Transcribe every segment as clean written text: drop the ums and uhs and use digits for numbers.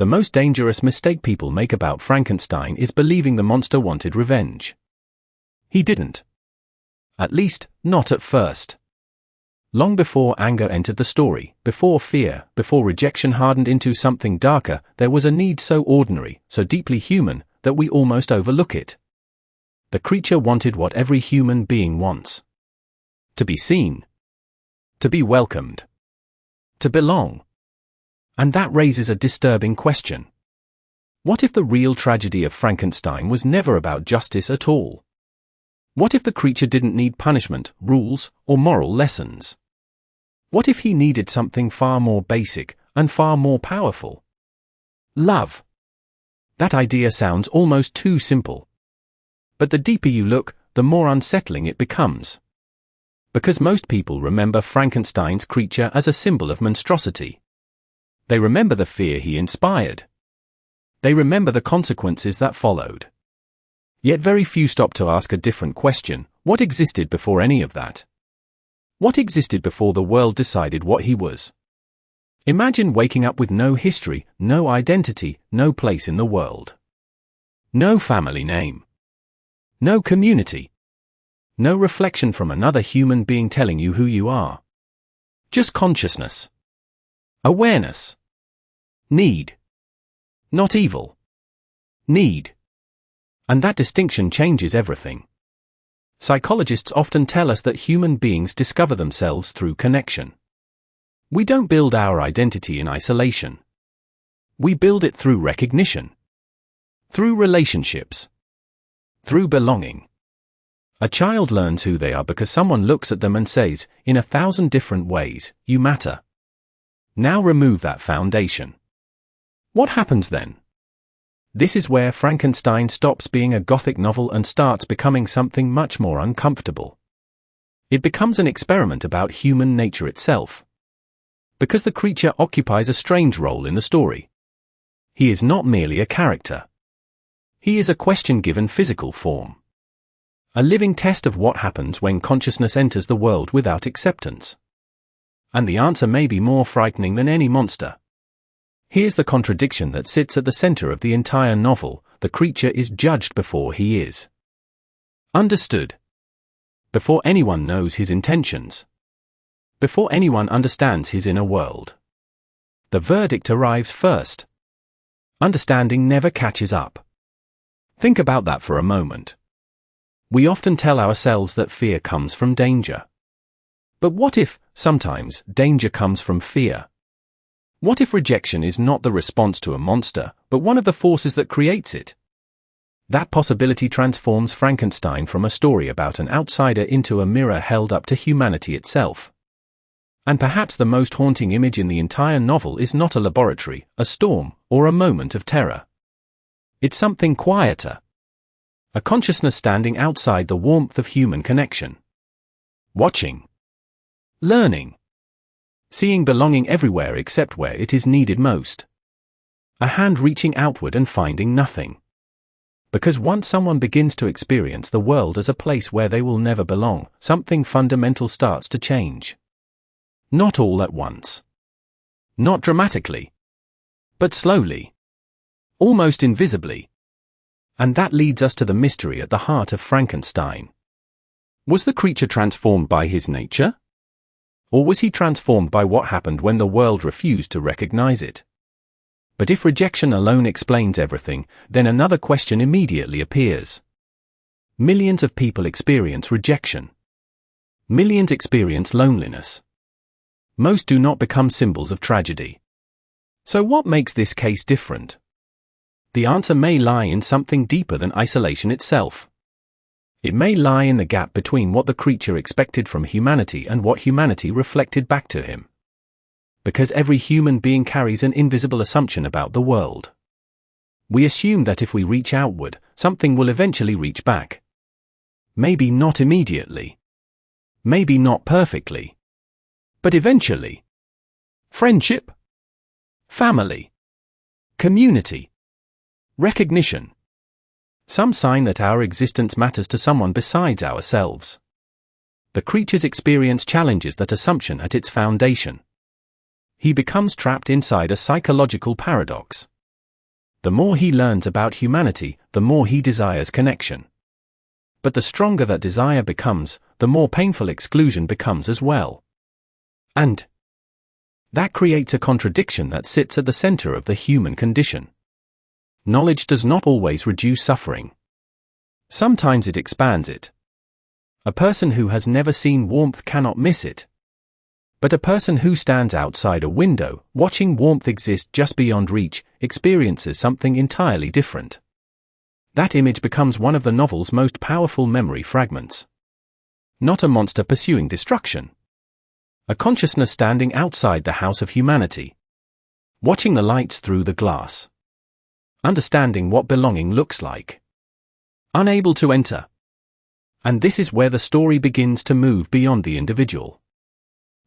The most dangerous mistake people make about Frankenstein is believing the monster wanted revenge. He didn't. At least, not at first. Long before anger entered the story, before fear, before rejection hardened into something darker, there was a need so ordinary, so deeply human, that we almost overlook it. The creature wanted what every human being wants. To be seen. To be welcomed. To belong. And that raises a disturbing question. What if the real tragedy of Frankenstein was never about justice at all? What if the creature didn't need punishment, rules, or moral lessons? What if he needed something far more basic and far more powerful? Love. That idea sounds almost too simple. But the deeper you look, the more unsettling it becomes. Because most people remember Frankenstein's creature as a symbol of monstrosity. They remember the fear he inspired. They remember the consequences that followed. Yet very few stop to ask a different question: what existed before any of that? What existed before the world decided what he was? Imagine waking up with no history, no identity, no place in the world. No family name. No community. No reflection from another human being telling you who you are. Just consciousness. Awareness. Need. Not evil. Need. And that distinction changes everything. Psychologists often tell us that human beings discover themselves through connection. We don't build our identity in isolation. We build it through recognition. Through relationships. Through belonging. A child learns who they are because someone looks at them and says, in 1,000 different ways, you matter. Now remove that foundation. What happens then? This is where Frankenstein stops being a Gothic novel and starts becoming something much more uncomfortable. It becomes an experiment about human nature itself. Because the creature occupies a strange role in the story. He is not merely a character. He is a question given physical form. A living test of what happens when consciousness enters the world without acceptance. And the answer may be more frightening than any monster. Here's the contradiction that sits at the center of the entire novel: the creature is judged before he is understood. Before anyone knows his intentions. Before anyone understands his inner world. The verdict arrives first. Understanding never catches up. Think about that for a moment. We often tell ourselves that fear comes from danger. But what if, sometimes, danger comes from fear? What if rejection is not the response to a monster, but one of the forces that creates it? That possibility transforms Frankenstein from a story about an outsider into a mirror held up to humanity itself. And perhaps the most haunting image in the entire novel is not a laboratory, a storm, or a moment of terror. It's something quieter. A consciousness standing outside the warmth of human connection. Watching. Learning. Seeing belonging everywhere except where it is needed most. A hand reaching outward and finding nothing. Because once someone begins to experience the world as a place where they will never belong, something fundamental starts to change. Not all at once. Not dramatically. But slowly. Almost invisibly. And that leads us to the mystery at the heart of Frankenstein. Was the creature transformed by his nature? Or was he transformed by what happened when the world refused to recognize it? But if rejection alone explains everything, then another question immediately appears. Millions of people experience rejection. Millions experience loneliness. Most do not become symbols of tragedy. So what makes this case different? The answer may lie in something deeper than isolation itself. It may lie in the gap between what the creature expected from humanity and what humanity reflected back to him. Because every human being carries an invisible assumption about the world. We assume that if we reach outward, something will eventually reach back. Maybe not immediately. Maybe not perfectly. But eventually. Friendship. Family. Community. Recognition. Some sign that our existence matters to someone besides ourselves. The creature's experience challenges that assumption at its foundation. He becomes trapped inside a psychological paradox. The more he learns about humanity, the more he desires connection. But the stronger that desire becomes, the more painful exclusion becomes as well. And that creates a contradiction that sits at the center of the human condition. Knowledge does not always reduce suffering. Sometimes it expands it. A person who has never seen warmth cannot miss it. But a person who stands outside a window, watching warmth exist just beyond reach, experiences something entirely different. That image becomes one of the novel's most powerful memory fragments. Not a monster pursuing destruction. A consciousness standing outside the house of humanity. Watching the lights through the glass. Understanding what belonging looks like. Unable to enter. And this is where the story begins to move beyond the individual.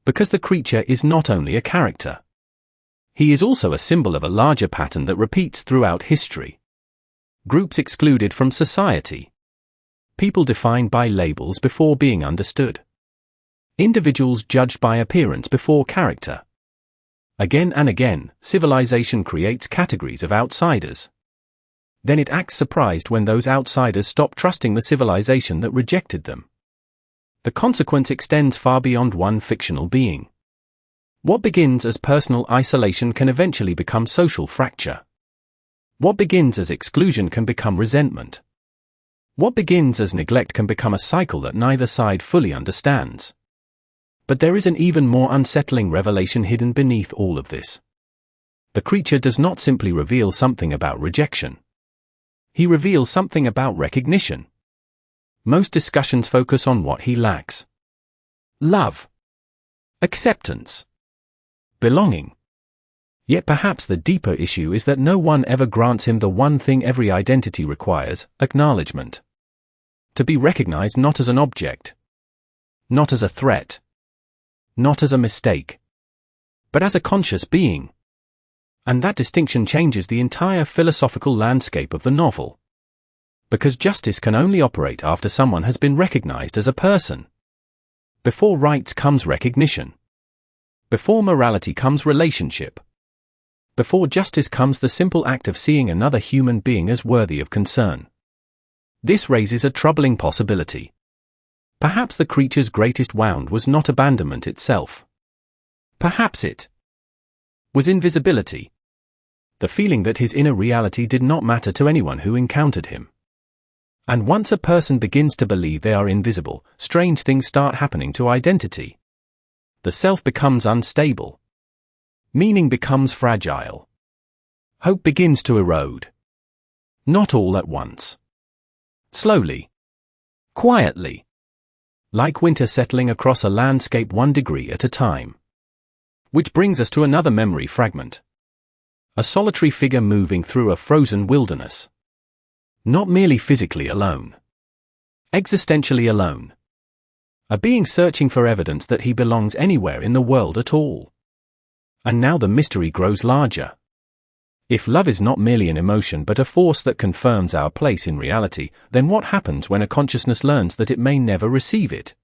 Because the creature is not only a character. He is also a symbol of a larger pattern that repeats throughout history. Groups excluded from society. People defined by labels before being understood. Individuals judged by appearance before character. Again and again, civilization creates categories of outsiders. Then it acts surprised when those outsiders stop trusting the civilization that rejected them. The consequence extends far beyond one fictional being. What begins as personal isolation can eventually become social fracture. What begins as exclusion can become resentment. What begins as neglect can become a cycle that neither side fully understands. But there is an even more unsettling revelation hidden beneath all of this. The creature does not simply reveal something about rejection. He reveals something about recognition. Most discussions focus on what he lacks. Love. Acceptance. Belonging. Yet perhaps the deeper issue is that no one ever grants him the one thing every identity requires, acknowledgement. To be recognized not as an object. Not as a threat. Not as a mistake. But as a conscious being. And that distinction changes the entire philosophical landscape of the novel. Because justice can only operate after someone has been recognized as a person. Before rights comes recognition. Before morality comes relationship. Before justice comes the simple act of seeing another human being as worthy of concern. This raises a troubling possibility. Perhaps the creature's greatest wound was not abandonment itself. Perhaps it was invisibility. The feeling that his inner reality did not matter to anyone who encountered him. And once a person begins to believe they are invisible, strange things start happening to identity. The self becomes unstable. Meaning becomes fragile. Hope begins to erode. Not all at once. Slowly. Quietly. Like winter settling across a landscape 1 degree at a time. Which brings us to another memory fragment. A solitary figure moving through a frozen wilderness. Not merely physically alone. Existentially alone. A being searching for evidence that he belongs anywhere in the world at all. And now the mystery grows larger. If love is not merely an emotion but a force that confirms our place in reality, then what happens when a consciousness learns that it may never receive it?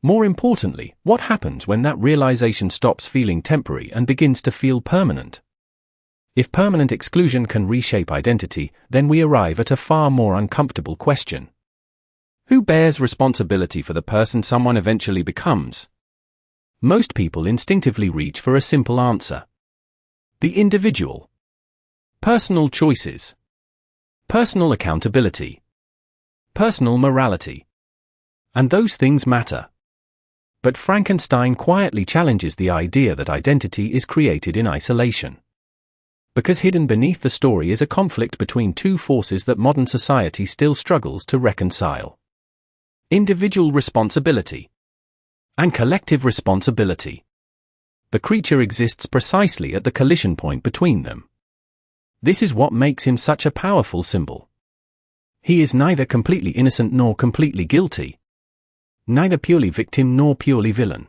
More importantly, what happens when that realization stops feeling temporary and begins to feel permanent? If permanent exclusion can reshape identity, then we arrive at a far more uncomfortable question. Who bears responsibility for the person someone eventually becomes? Most people instinctively reach for a simple answer. The individual. Personal choices. Personal accountability. Personal morality. And those things matter. But Frankenstein quietly challenges the idea that identity is created in isolation. Because hidden beneath the story is a conflict between two forces that modern society still struggles to reconcile. Individual responsibility. And collective responsibility. The creature exists precisely at the collision point between them. This is what makes him such a powerful symbol. He is neither completely innocent nor completely guilty. Neither purely victim nor purely villain.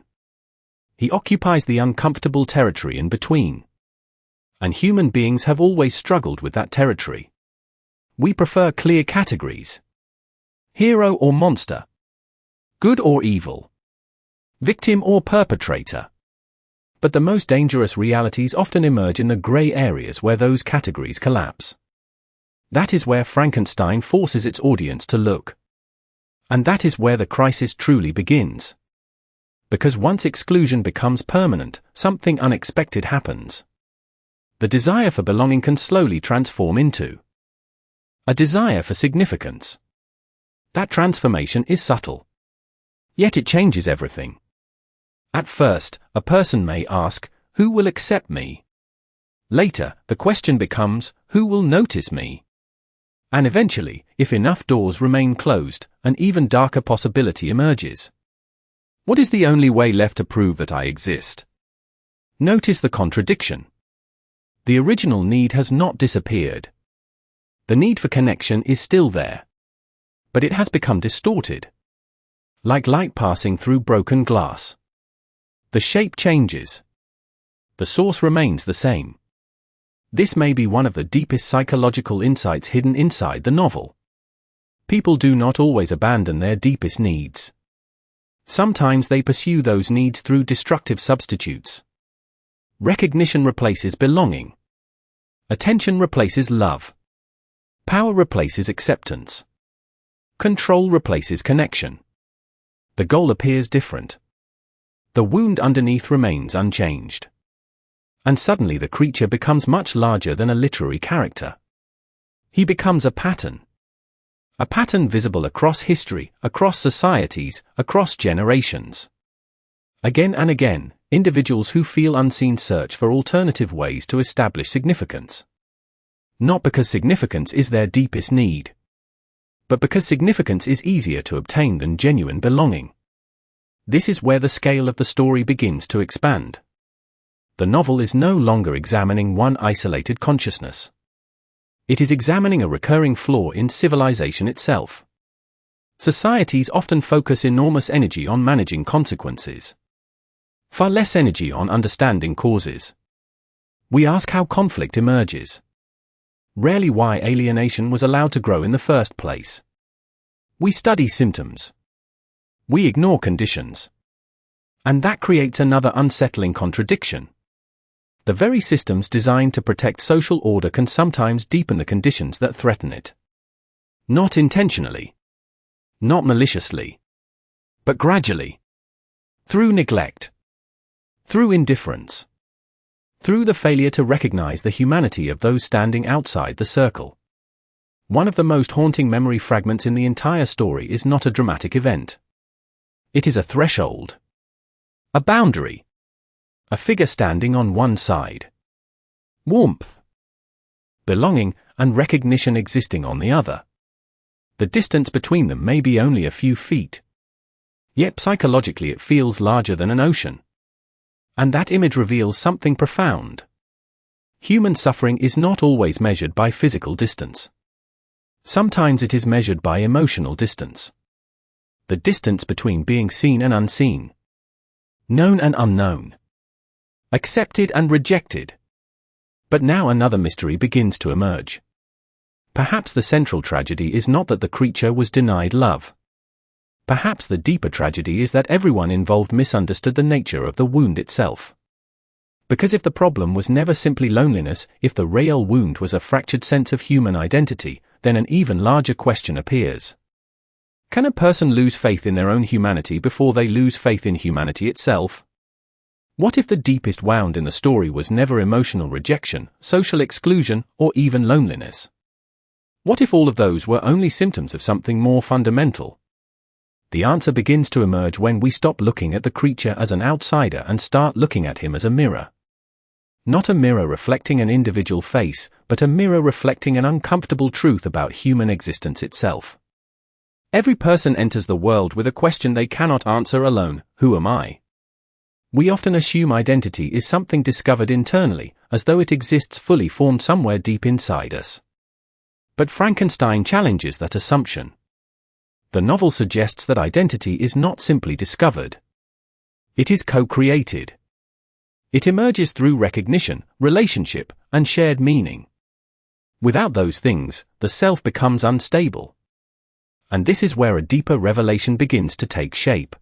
He occupies the uncomfortable territory in between. And human beings have always struggled with that territory. We prefer clear categories. Hero or monster. Good or evil. Victim or perpetrator. But the most dangerous realities often emerge in the grey areas where those categories collapse. That is where Frankenstein forces its audience to look. And that is where the crisis truly begins. Because once exclusion becomes permanent, something unexpected happens. The desire for belonging can slowly transform into a desire for significance. That transformation is subtle. Yet it changes everything. At first, a person may ask, "Who will accept me?" Later, the question becomes, "Who will notice me?" And eventually, if enough doors remain closed, an even darker possibility emerges. What is the only way left to prove that I exist? Notice the contradiction. The original need has not disappeared. The need for connection is still there. But it has become distorted. Like light passing through broken glass. The shape changes. The source remains the same. This may be one of the deepest psychological insights hidden inside the novel. People do not always abandon their deepest needs. Sometimes they pursue those needs through destructive substitutes. Recognition replaces belonging. Attention replaces love. Power replaces acceptance. Control replaces connection. The goal appears different. The wound underneath remains unchanged. And suddenly the creature becomes much larger than a literary character. He becomes a pattern. A pattern visible across history, across societies, across generations. Again and again, individuals who feel unseen search for alternative ways to establish significance. Not because significance is their deepest need, but because significance is easier to obtain than genuine belonging. This is where the scale of the story begins to expand. The novel is no longer examining one isolated consciousness. It is examining a recurring flaw in civilization itself. Societies often focus enormous energy on managing consequences. Far less energy on understanding causes. We ask how conflict emerges. Rarely why alienation was allowed to grow in the first place. We study symptoms. We ignore conditions. And that creates another unsettling contradiction. The very systems designed to protect social order can sometimes deepen the conditions that threaten it. Not intentionally. Not maliciously. But gradually. Through neglect. Through indifference. Through the failure to recognize the humanity of those standing outside the circle. One of the most haunting memory fragments in the entire story is not a dramatic event. It is a threshold. A boundary. A figure standing on one side. Warmth. Belonging, and recognition existing on the other. The distance between them may be only a few feet. Yet psychologically it feels larger than an ocean. And that image reveals something profound. Human suffering is not always measured by physical distance. Sometimes it is measured by emotional distance. The distance between being seen and unseen. Known and unknown. Accepted and rejected. But now another mystery begins to emerge. Perhaps the central tragedy is not that the creature was denied love. Perhaps the deeper tragedy is that everyone involved misunderstood the nature of the wound itself. Because if the problem was never simply loneliness, if the real wound was a fractured sense of human identity, then an even larger question appears. Can a person lose faith in their own humanity before they lose faith in humanity itself? What if the deepest wound in the story was never emotional rejection, social exclusion, or even loneliness? What if all of those were only symptoms of something more fundamental? The answer begins to emerge when we stop looking at the creature as an outsider and start looking at him as a mirror. Not a mirror reflecting an individual face, but a mirror reflecting an uncomfortable truth about human existence itself. Every person enters the world with a question they cannot answer alone: who am I? We often assume identity is something discovered internally, as though it exists fully formed somewhere deep inside us. But Frankenstein challenges that assumption. The novel suggests that identity is not simply discovered. It is co-created. It emerges through recognition, relationship, and shared meaning. Without those things, the self becomes unstable. And this is where a deeper revelation begins to take shape.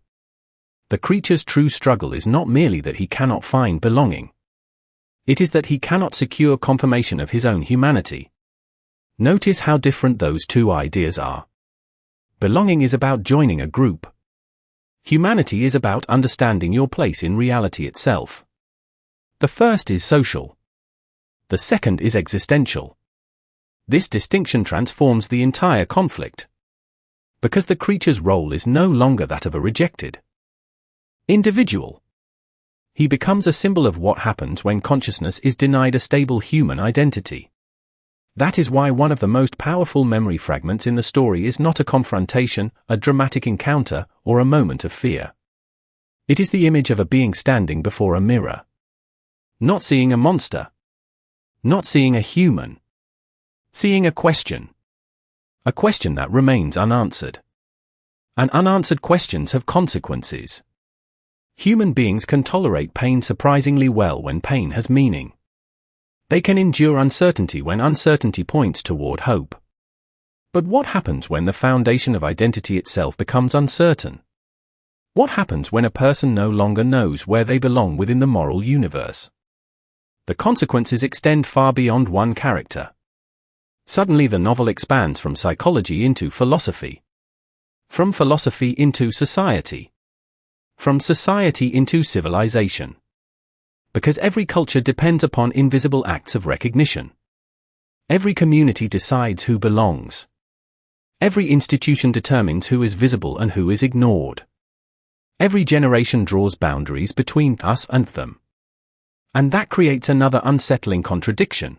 The creature's true struggle is not merely that he cannot find belonging. It is that he cannot secure confirmation of his own humanity. Notice how different those two ideas are. Belonging is about joining a group. Humanity is about understanding your place in reality itself. The first is social. The second is existential. This distinction transforms the entire conflict. Because the creature's role is no longer that of a rejected individual. He becomes a symbol of what happens when consciousness is denied a stable human identity. That is why one of the most powerful memory fragments in the story is not a confrontation, a dramatic encounter, or a moment of fear. It is the image of a being standing before a mirror. Not seeing a monster. Not seeing a human. Seeing a question. A question that remains unanswered. And unanswered questions have consequences. Human beings can tolerate pain surprisingly well when pain has meaning. They can endure uncertainty when uncertainty points toward hope. But what happens when the foundation of identity itself becomes uncertain? What happens when a person no longer knows where they belong within the moral universe? The consequences extend far beyond one character. Suddenly the novel expands from psychology into philosophy. From philosophy into society. From society into civilization. Because every culture depends upon invisible acts of recognition. Every community decides who belongs. Every institution determines who is visible and who is ignored. Every generation draws boundaries between us and them. And that creates another unsettling contradiction.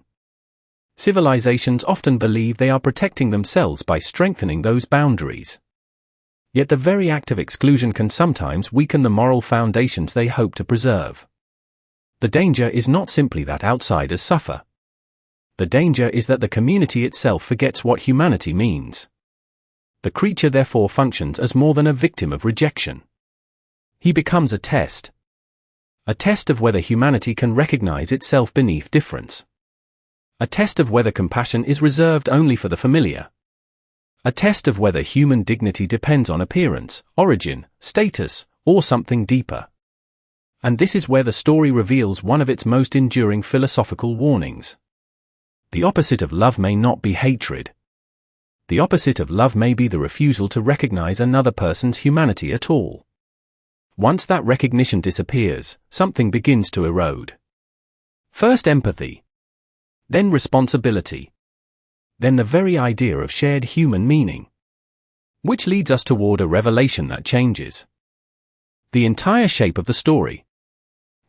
Civilizations often believe they are protecting themselves by strengthening those boundaries. Yet the very act of exclusion can sometimes weaken the moral foundations they hope to preserve. The danger is not simply that outsiders suffer. The danger is that the community itself forgets what humanity means. The creature therefore functions as more than a victim of rejection. He becomes a test. A test of whether humanity can recognize itself beneath difference. A test of whether compassion is reserved only for the familiar. A test of whether human dignity depends on appearance, origin, status, or something deeper. And this is where the story reveals one of its most enduring philosophical warnings. The opposite of love may not be hatred. The opposite of love may be the refusal to recognize another person's humanity at all. Once that recognition disappears, something begins to erode. First empathy. Then responsibility. Then the very idea of shared human meaning. Which leads us toward a revelation that changes the entire shape of the story.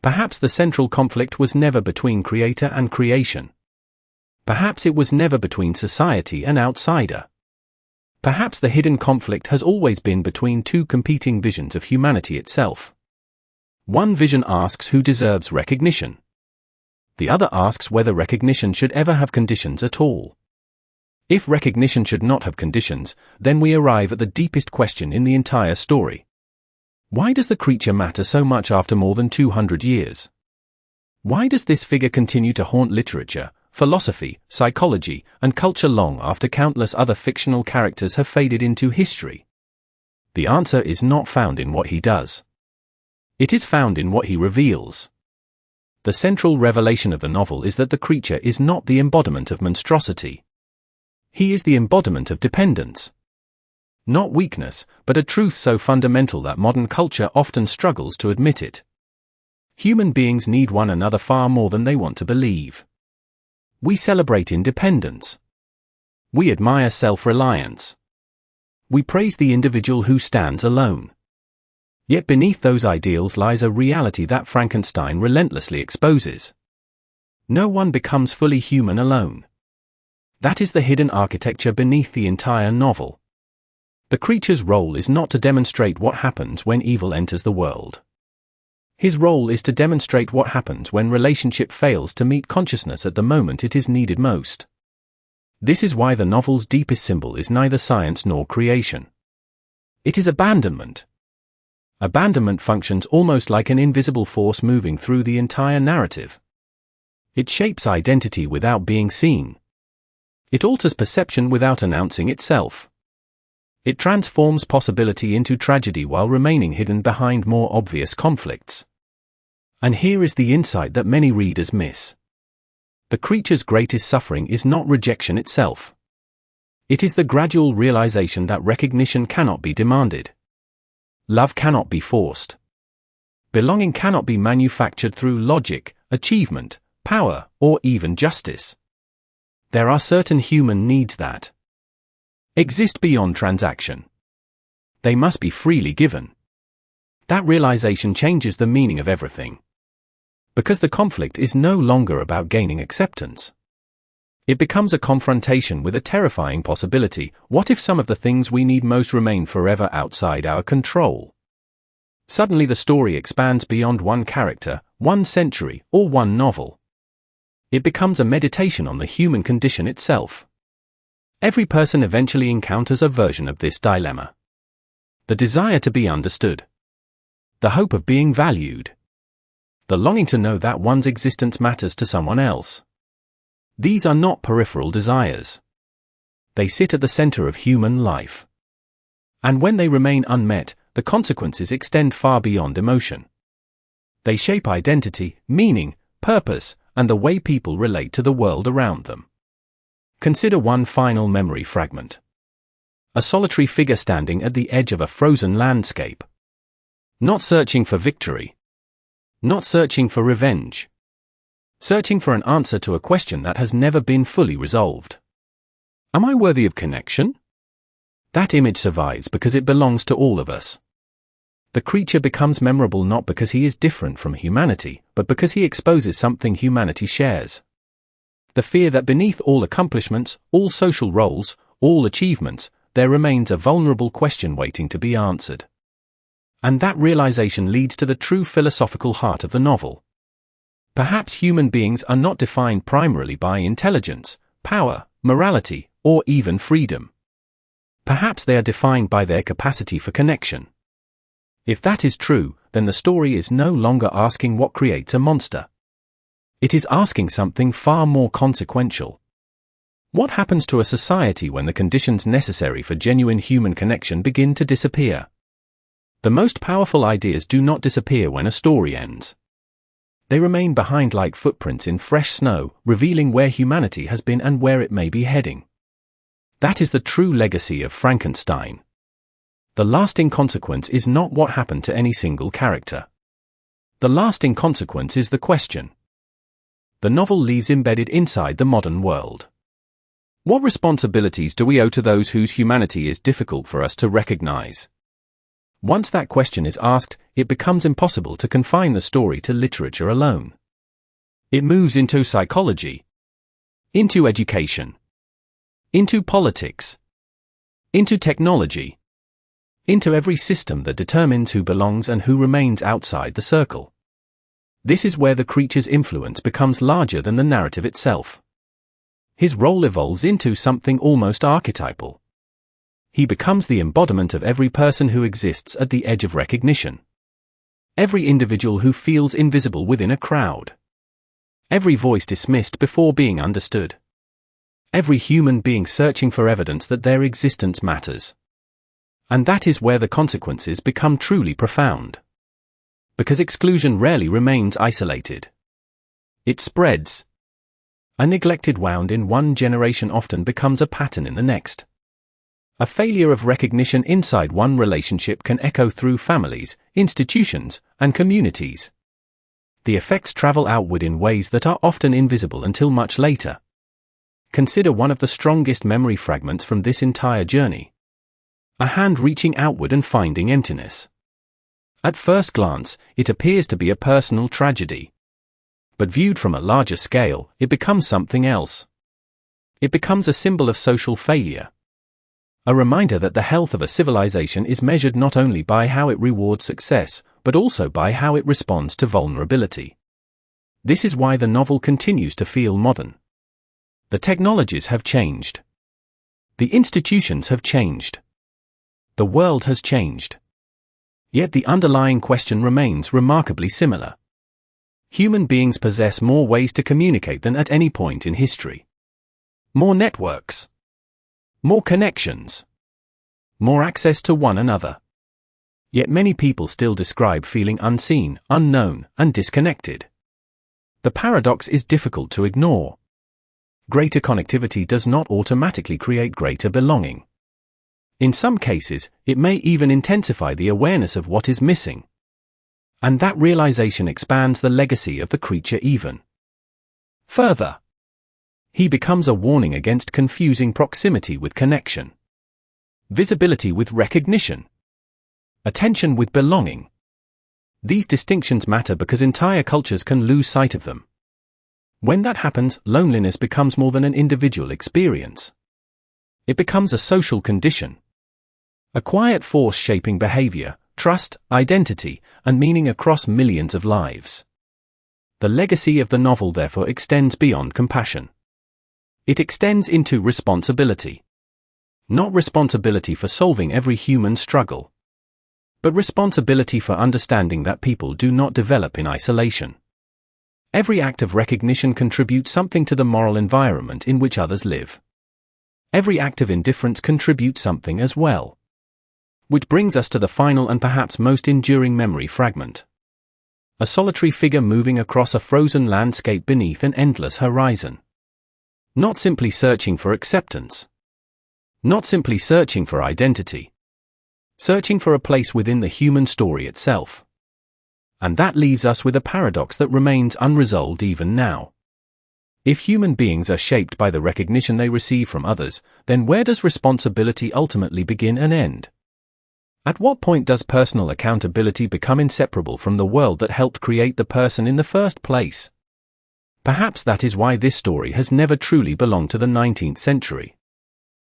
Perhaps the central conflict was never between creator and creation. Perhaps it was never between society and outsider. Perhaps the hidden conflict has always been between two competing visions of humanity itself. One vision asks who deserves recognition. The other asks whether recognition should ever have conditions at all. If recognition should not have conditions, then we arrive at the deepest question in the entire story. Why does the creature matter so much after more than 200 years? Why does this figure continue to haunt literature, philosophy, psychology, and culture long after countless other fictional characters have faded into history? The answer is not found in what he does. It is found in what he reveals. The central revelation of the novel is that the creature is not the embodiment of monstrosity. He is the embodiment of dependence. Not weakness, but a truth so fundamental that modern culture often struggles to admit it. Human beings need one another far more than they want to believe. We celebrate independence. We admire self-reliance. We praise the individual who stands alone. Yet beneath those ideals lies a reality that Frankenstein relentlessly exposes. No one becomes fully human alone. That is the hidden architecture beneath the entire novel. The creature's role is not to demonstrate what happens when evil enters the world. His role is to demonstrate what happens when relationship fails to meet consciousness at the moment it is needed most. This is why the novel's deepest symbol is neither science nor creation. It is abandonment. Abandonment functions almost like an invisible force moving through the entire narrative. It shapes identity without being seen. It alters perception without announcing itself. It transforms possibility into tragedy while remaining hidden behind more obvious conflicts. And here is the insight that many readers miss. The creature's greatest suffering is not rejection itself. It is the gradual realization that recognition cannot be demanded. Love cannot be forced. Belonging cannot be manufactured through logic, achievement, power, or even justice. There are certain human needs that exist beyond transaction. They must be freely given. That realization changes the meaning of everything. Because the conflict is no longer about gaining acceptance. It becomes a confrontation with a terrifying possibility. What if some of the things we need most remain forever outside our control? Suddenly the story expands beyond one character, one century, or one novel. It becomes a meditation on the human condition itself. Every person eventually encounters a version of this dilemma. The desire to be understood. The hope of being valued. The longing to know that one's existence matters to someone else. These are not peripheral desires. They sit at the center of human life. And when they remain unmet, the consequences extend far beyond emotion. They shape identity, meaning, purpose, and the way people relate to the world around them. Consider one final memory fragment. A solitary figure standing at the edge of a frozen landscape. Not searching for victory. Not searching for revenge. Searching for an answer to a question that has never been fully resolved. Am I worthy of connection? That image survives because it belongs to all of us. The creature becomes memorable not because he is different from humanity, but because he exposes something humanity shares. The fear that beneath all accomplishments, all social roles, all achievements, there remains a vulnerable question waiting to be answered. And that realization leads to the true philosophical heart of the novel. Perhaps human beings are not defined primarily by intelligence, power, morality, or even freedom. Perhaps they are defined by their capacity for connection. If that is true, then the story is no longer asking what creates a monster. It is asking something far more consequential. What happens to a society when the conditions necessary for genuine human connection begin to disappear? The most powerful ideas do not disappear when a story ends. They remain behind like footprints in fresh snow, revealing where humanity has been and where it may be heading. That is the true legacy of Frankenstein. The lasting consequence is not what happened to any single character. The lasting consequence is the question. The novel leaves embedded inside the modern world. What responsibilities do we owe to those whose humanity is difficult for us to recognize? Once that question is asked, it becomes impossible to confine the story to literature alone. It moves into psychology, into education, into politics, into technology, into every system that determines who belongs and who remains outside the circle. This is where the creature's influence becomes larger than the narrative itself. His role evolves into something almost archetypal. He becomes the embodiment of every person who exists at the edge of recognition. Every individual who feels invisible within a crowd. Every voice dismissed before being understood. Every human being searching for evidence that their existence matters. And that is where the consequences become truly profound. Because exclusion rarely remains isolated. It spreads. A neglected wound in one generation often becomes a pattern in the next. A failure of recognition inside one relationship can echo through families, institutions, and communities. The effects travel outward in ways that are often invisible until much later. Consider one of the strongest memory fragments from this entire journey. A hand reaching outward and finding emptiness. At first glance, it appears to be a personal tragedy. But viewed from a larger scale, it becomes something else. It becomes a symbol of social failure. A reminder that the health of a civilization is measured not only by how it rewards success, but also by how it responds to vulnerability. This is why the novel continues to feel modern. The technologies have changed. The institutions have changed. The world has changed. Yet the underlying question remains remarkably similar. Human beings possess more ways to communicate than at any point in history. More networks. More connections. more access to one another. Yet many people still describe feeling unseen, unknown, and disconnected. The paradox is difficult to ignore. Greater connectivity does not automatically create greater belonging. In some cases, it may even intensify the awareness of what is missing. And that realization expands the legacy of the creature even further. He becomes a warning against confusing proximity with connection, visibility with recognition, attention with belonging. These distinctions matter because entire cultures can lose sight of them. When that happens, loneliness becomes more than an individual experience. It becomes a social condition, a quiet force shaping behavior, trust, identity, and meaning across millions of lives. The legacy of the novel therefore extends beyond compassion. It extends into responsibility. Not responsibility for solving every human struggle, but responsibility for understanding that people do not develop in isolation. Every act of recognition contributes something to the moral environment in which others live. Every act of indifference contributes something as well. Which brings us to the final and perhaps most enduring memory fragment. A solitary figure moving across a frozen landscape beneath an endless horizon. Not simply searching for acceptance. Not simply searching for identity. Searching for a place within the human story itself. And that leaves us with a paradox that remains unresolved even now. If human beings are shaped by the recognition they receive from others, then where does responsibility ultimately begin and end? At what point does personal accountability become inseparable from the world that helped create the person in the first place? Perhaps that is why this story has never truly belonged to the 19th century.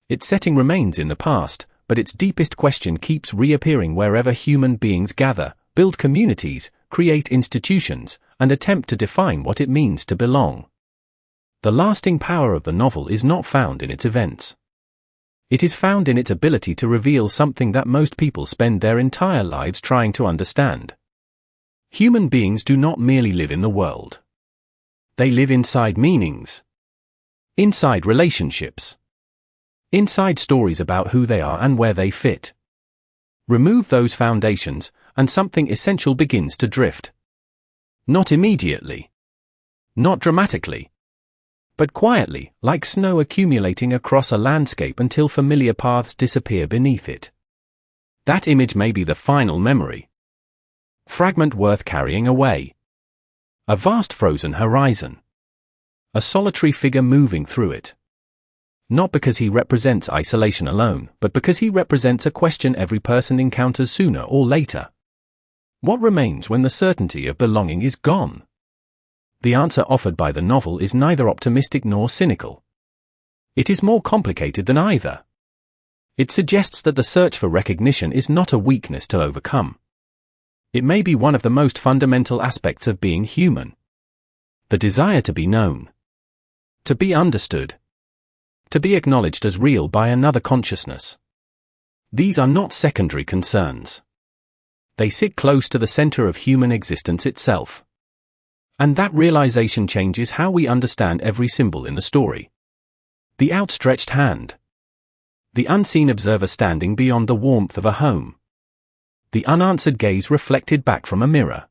Its setting remains in the past, but its deepest question keeps reappearing wherever human beings gather, build communities, create institutions, and attempt to define what it means to belong. The lasting power of the novel is not found in its events. It is found in its ability to reveal something that most people spend their entire lives trying to understand. Human beings do not merely live in the world. They live inside meanings. Inside relationships. Inside stories about who they are and where they fit. Remove those foundations, and something essential begins to drift. Not immediately. Not dramatically. But quietly, like snow accumulating across a landscape until familiar paths disappear beneath it. That image may be the final memory. Fragment worth carrying away. A vast frozen horizon. A solitary figure moving through it. Not because he represents isolation alone, but because he represents a question every person encounters sooner or later. What remains when the certainty of belonging is gone? The answer offered by the novel is neither optimistic nor cynical. It is more complicated than either. It suggests that the search for recognition is not a weakness to overcome. It may be one of the most fundamental aspects of being human. The desire to be known. To be understood. To be acknowledged as real by another consciousness. These are not secondary concerns. They sit close to the center of human existence itself. And that realization changes how we understand every symbol in the story. The outstretched hand. The unseen observer standing beyond the warmth of a home. The unanswered gaze reflected back from a mirror.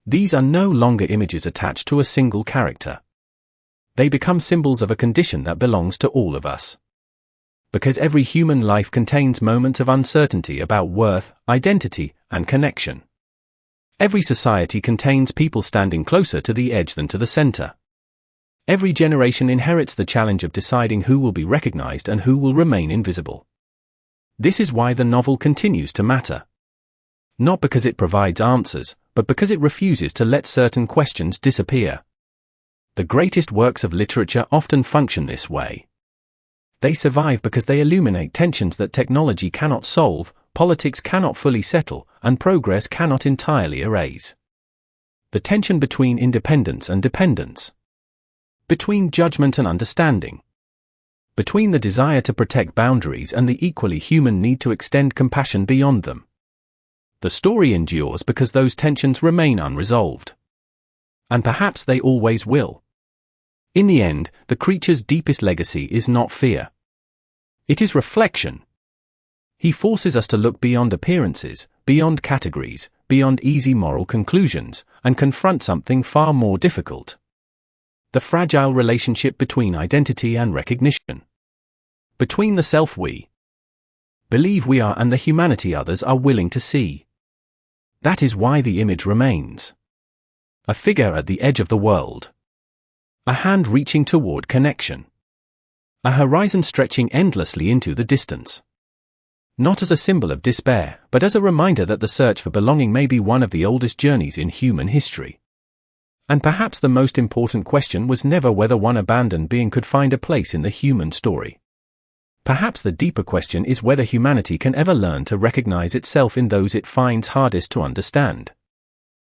These are no longer images attached to a single character. They become symbols of a condition that belongs to all of us. Because every human life contains moments of uncertainty about worth, identity, and connection. Every society contains people standing closer to the edge than to the center. Every generation inherits the challenge of deciding who will be recognized and who will remain invisible. This is why the novel continues to matter. Not because it provides answers, but because it refuses to let certain questions disappear. The greatest works of literature often function this way. They survive because they illuminate tensions that technology cannot solve, politics cannot fully settle, and progress cannot entirely erase. The tension between independence and dependence. Between judgment and understanding. Between the desire to protect boundaries and the equally human need to extend compassion beyond them. The story endures because those tensions remain unresolved. And perhaps they always will. In the end, the creature's deepest legacy is not fear. It is reflection. He forces us to look beyond appearances, beyond categories, beyond easy moral conclusions, and confront something far more difficult: the fragile relationship between identity and recognition. Between the self we believe we are and the humanity others are willing to see. That is why the image remains. A figure at the edge of the world. A hand reaching toward connection. A horizon stretching endlessly into the distance. Not as a symbol of despair, but as a reminder that the search for belonging may be one of the oldest journeys in human history. And perhaps the most important question was never whether one abandoned being could find a place in the human story. Perhaps the deeper question is whether humanity can ever learn to recognize itself in those it finds hardest to understand.